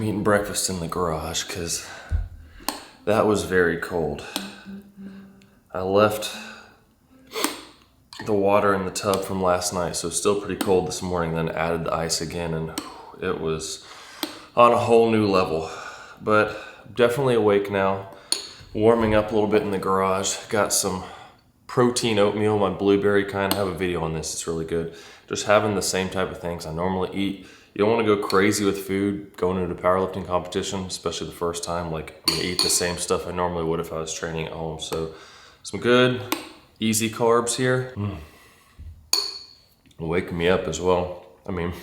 I'm eating breakfast in the garage because that was very cold. I left the water in the tub from last night, so it's still pretty cold this morning, then added the ice again, and it was on a whole new level. But definitely awake now, warming up a little bit in the garage. Got some protein oatmeal, my blueberry kind. I have a video on this, it's really good. Just having the same type of things I normally eat. You don't want to go crazy with food going into a powerlifting competition, especially the first time. Like, I'm gonna eat the same stuff I normally would if I was training at home. So some good, easy carbs here. Waking me up as well. I mean,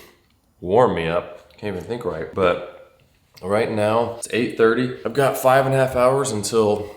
warm me up. Can't even think right. But right now, it's 8:30. I've got 5.5 hours until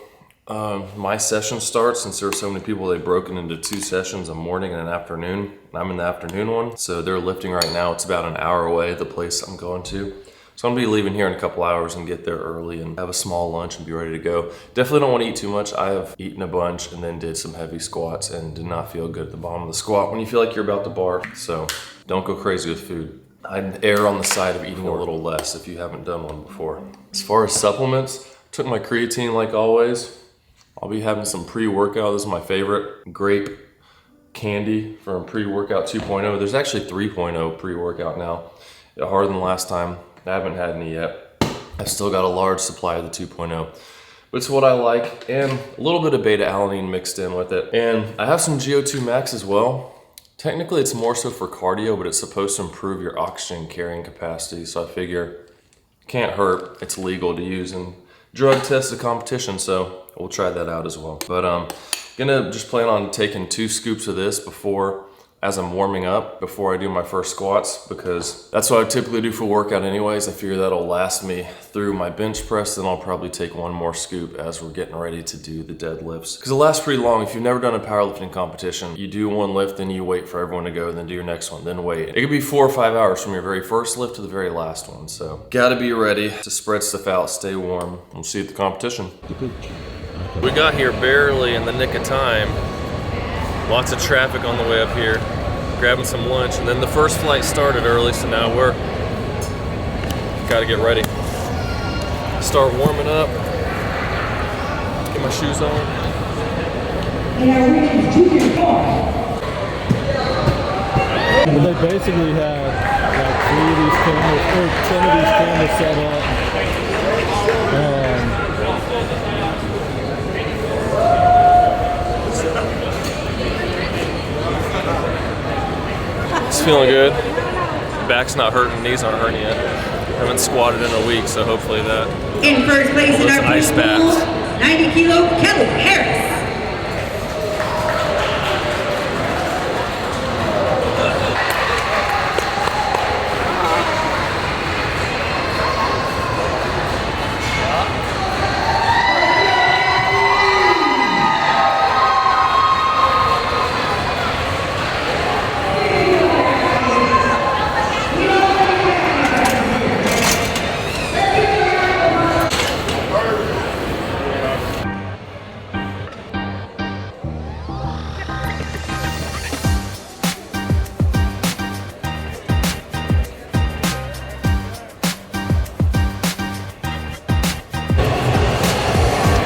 my session starts. Since there were so many people, they've broken into 2 sessions, a morning and an afternoon. I'm in the afternoon one. So they're lifting right now. It's about an hour away, the place I'm going to. So I'm gonna be leaving here in a couple hours and get there early and have a small lunch and be ready to go. Definitely don't wanna eat too much. I have eaten a bunch and then did some heavy squats and did not feel good at the bottom of the squat when you feel like you're about to barf. So don't go crazy with food. I'd err on the side of eating a little less if you haven't done one before. As far as supplements, took my creatine like always. I'll be having some pre-workout. This is my favorite grape candy from pre-workout 2.0. There's actually 3.0 pre-workout now. Harder than last time. I haven't had any yet. I've still got a large supply of the 2.0. But it's what I like, and a little bit of beta-alanine mixed in with it. And I have some GO2 max as well. Technically it's more so for cardio, but it's supposed to improve your oxygen carrying capacity. So I figure can't hurt. It's legal to use and drug test the competition, so we'll try that out as well. But gonna just plan on taking 2 scoops of this as I'm warming up before I do my first squats, because that's what I typically do for workout anyways. I figure that'll last me through my bench press, then I'll probably take 1 more scoop as we're getting ready to do the deadlifts. Because it lasts pretty long. If you've never done a powerlifting competition, you do 1 lift, then you wait for everyone to go, then do your next one, then wait. It could be 4 or 5 hours from your very first lift to the very last one. So gotta be ready to spread stuff out, stay warm. We'll see you at the competition. We got here barely in the nick of time. Lots of traffic on the way up here. Grabbing some lunch, and then the first flight started early, so now we're gotta get ready. Start warming up. Get my shoes on. They basically had like 3 of these cameras, or 10 of these cameras set up. It's feeling good. Back's not hurting, knees aren't hurting yet. I haven't squatted in a week, so hopefully that. In first place in our ice baths. 90 kilo Kelly Harris.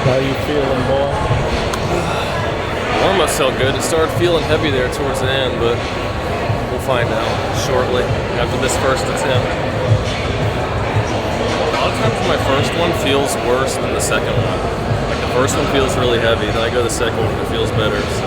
How you feeling, boy? Warm-ups felt good. It started feeling heavy there towards the end, but we'll find out shortly after this first attempt. A lot of times my first one feels worse than the second one. Like the first one feels really heavy, then I go to the second one and it feels better. So.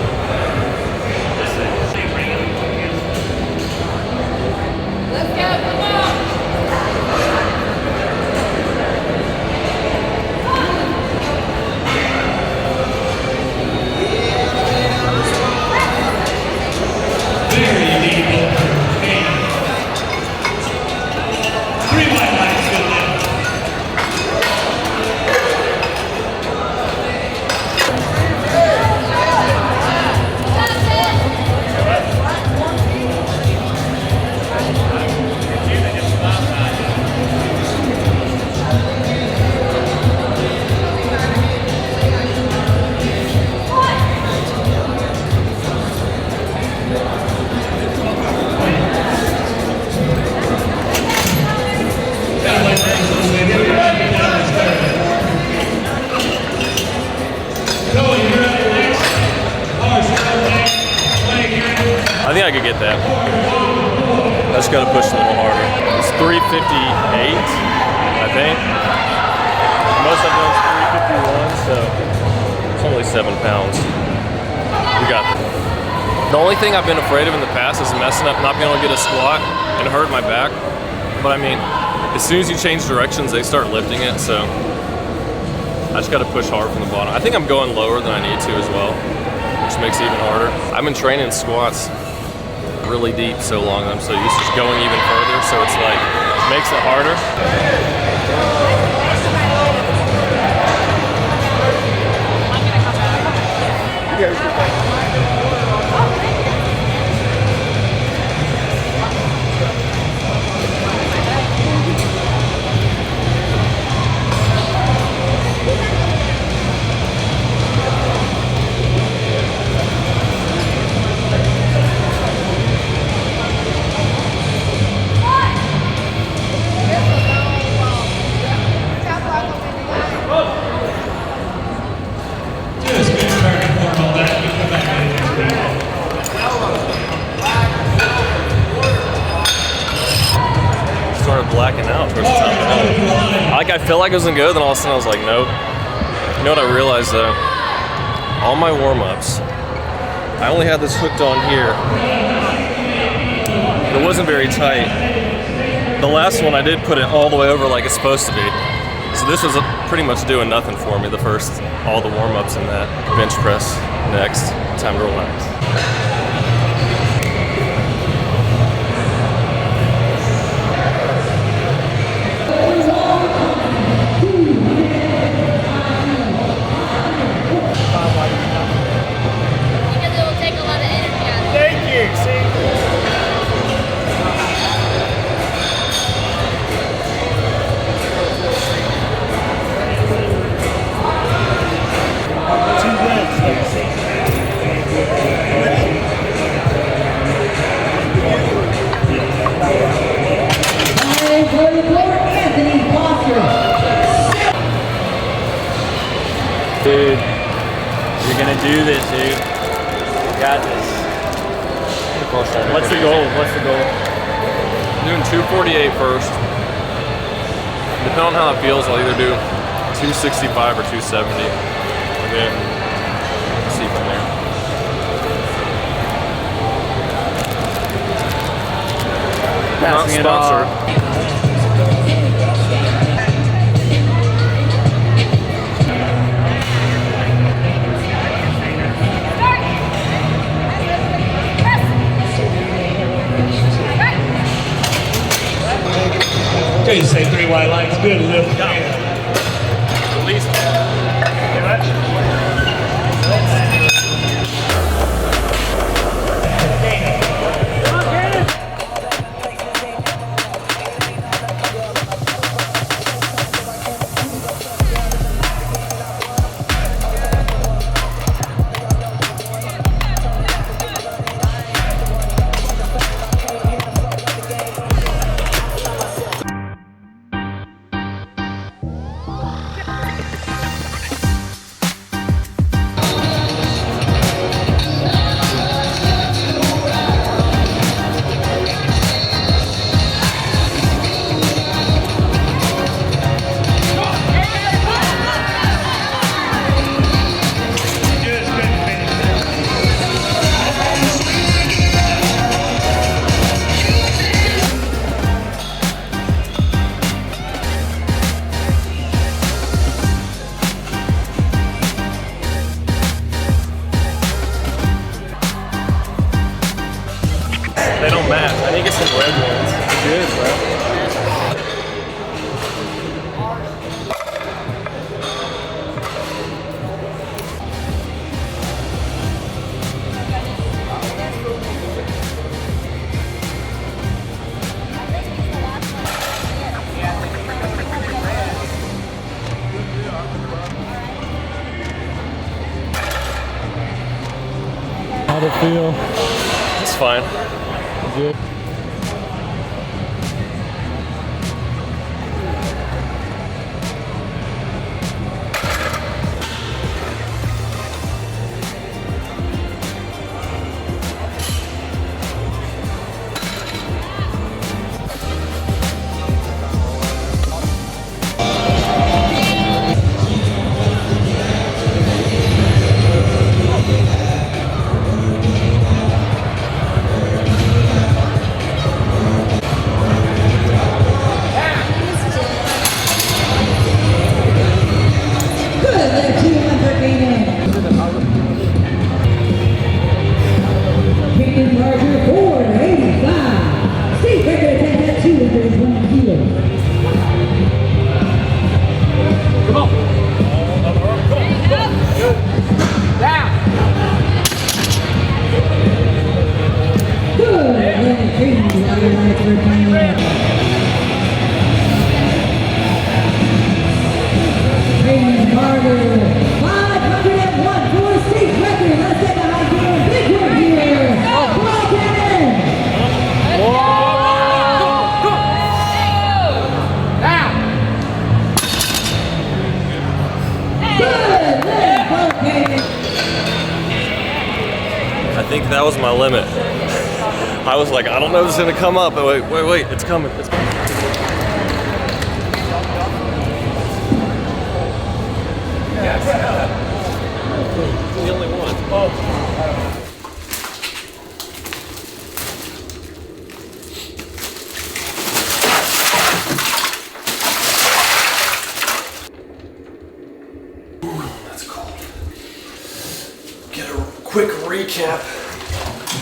think I could get that. I just gotta push a little harder. It's 358, I think. Most I've done is 351, so it's only 7 pounds. We got this. The only thing I've been afraid of in the past is messing up, not being able to get a squat and hurt my back. But I mean, as soon as you change directions, they start lifting it, so I just gotta push hard from the bottom. I think I'm going lower than I need to as well, which makes it even harder. I've been training squats really deep so long, I'm so used to just going even further, so it's like, makes it harder. Blacking out towards the top of the hill. Like I felt like it was gonna go, then all of a sudden I was like, nope. You know what I realized though? All my warm-ups, I only had this hooked on here. It wasn't very tight. The last one I did put it all the way over like it's supposed to be. So this was pretty much doing nothing for me, all the warm-ups in that. Bench press next, time to relax. Dude, you're gonna do this, dude. You got this. What's the goal? What's the goal? I'm doing 248 first. Depending on how it feels, I'll either do 265 or 270. And then see from there. Passing it off. You say 3 wide lines, good lift. Release. They don't match. I need to get some red ones. Good, bro. How'd it feel? It's fine. Good. James Carter, 501 for state record. Let's take a high gear. Big one here. I think that was my limit. I was like, I don't know if it's gonna come up, but wait, it's coming, it's coming. The only one. That's cold. Get a quick recap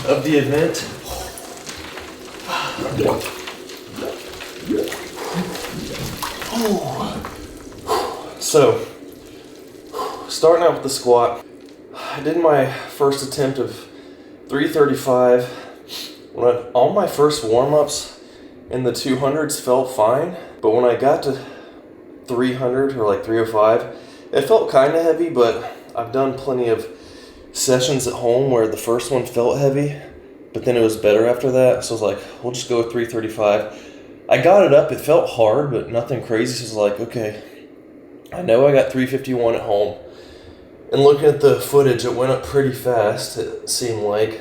of the event. So, starting out with the squat, I did my first attempt of 335. All my first warm-ups in the 200s felt fine, but when I got to 300 or like 305, it felt kind of heavy, but I've done plenty of sessions at home where the first one felt heavy, but then it was better after that, so I was like, we'll just go with 335. I got it up, it felt hard, but nothing crazy, so I was like, okay, I know I got 351 at home. And looking at the footage, it went up pretty fast, it seemed like,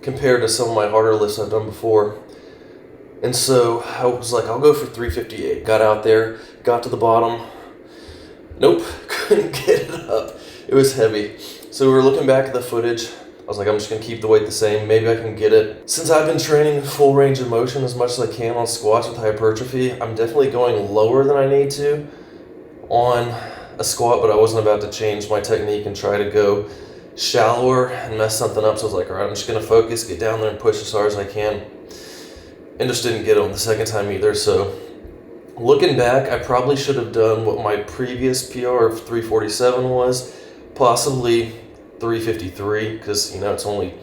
compared to some of my harder lifts I've done before. And so I was like, I'll go for 358. Got out there, got to the bottom. Nope, couldn't get it up. It was heavy. So we were looking back at the footage. I was like, I'm just gonna keep the weight the same. Maybe I can get it. Since I've been training full range of motion as much as I can on squats with hypertrophy, I'm definitely going lower than I need to on a squat, but I wasn't about to change my technique and try to go shallower and mess something up. So I was like, all right, I'm just gonna focus, get down there and push as hard as I can. And just didn't get it on the second time either. So looking back, I probably should have done what my previous PR of 347 was, possibly 353, because it's only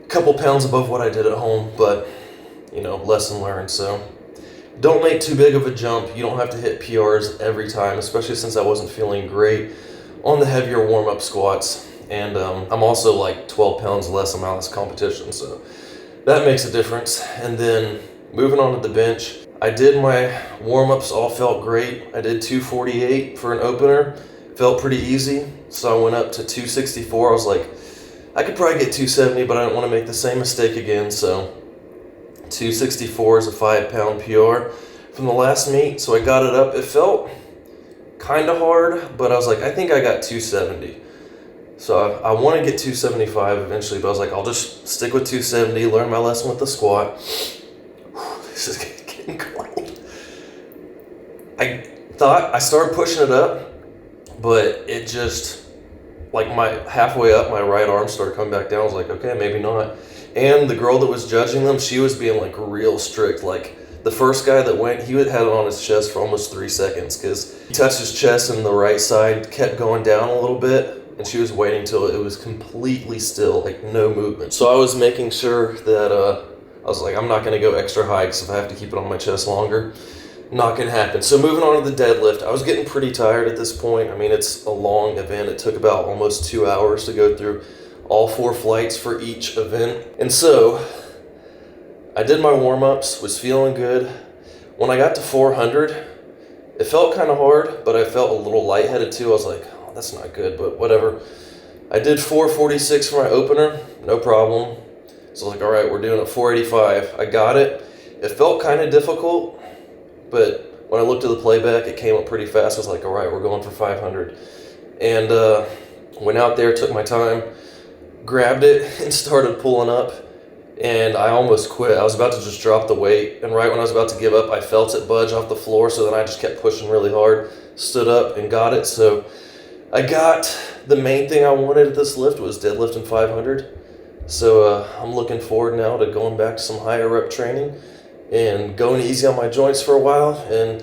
a couple pounds above what I did at home, but lesson learned. So don't make too big of a jump. You don't have to hit PRs every time, especially since I wasn't feeling great on the heavier warm-up squats. And I'm also like 12 pounds less on my last competition, so that makes a difference. And then moving on to the bench, I did my warm-ups, all felt great. I did 248 for an opener, felt pretty easy. So I went up to 264. I was like, I could probably get 270, but I don't want to make the same mistake again. So 264 is a 5-pound PR from the last meet. So I got it up. It felt kind of hard, but I was like, I think I got 270. So I want to get 275 eventually, but I was like, I'll just stick with 270, learn my lesson with the squat. This is getting cold. I thought I started pushing it up, but it just, like halfway up, my right arm started coming back down. I was like, okay, maybe not. And the girl that was judging them, she was being like real strict. Like the first guy that went, he had it on his chest for almost 3 seconds because he touched his chest and the right side kept going down a little bit. And she was waiting till it was completely still, like no movement. So I was making sure that I was like, I'm not going to go extra high because if I have to keep it on my chest longer, not going to happen. So moving on to the deadlift, I was getting pretty tired at this point. I mean, it's a long event. It took about almost 2 hours to go through all 4 flights for each event. And so I did my warm-ups, was feeling good. When I got to 400, it felt kind of hard, but I felt a little lightheaded too. I was like, oh, that's not good, but whatever. I did 446 for my opener, no problem. So I was like, all right, we're doing it 485. I got it. It felt kind of difficult, but when I looked at the playback, it came up pretty fast. I was like, all right, we're going for 500. And went out there, took my time, grabbed it, and started pulling up. And I almost quit. I was about to just drop the weight. And right when I was about to give up, I felt it budge off the floor. So then I just kept pushing really hard, stood up and got it. So I got the main thing I wanted at this lift was deadlifting 500. So I'm looking forward now to going back to some higher rep training and going easy on my joints for a while and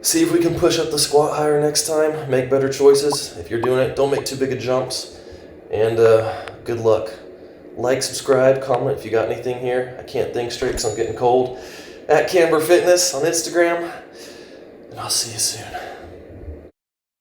see if we can push up the squat higher next time, make better choices. If you're doing it, don't make too big of jumps. And good luck. Like, subscribe, comment if you got anything here. I can't think straight because I'm getting cold. At Camber Fitness on Instagram. And I'll see you soon.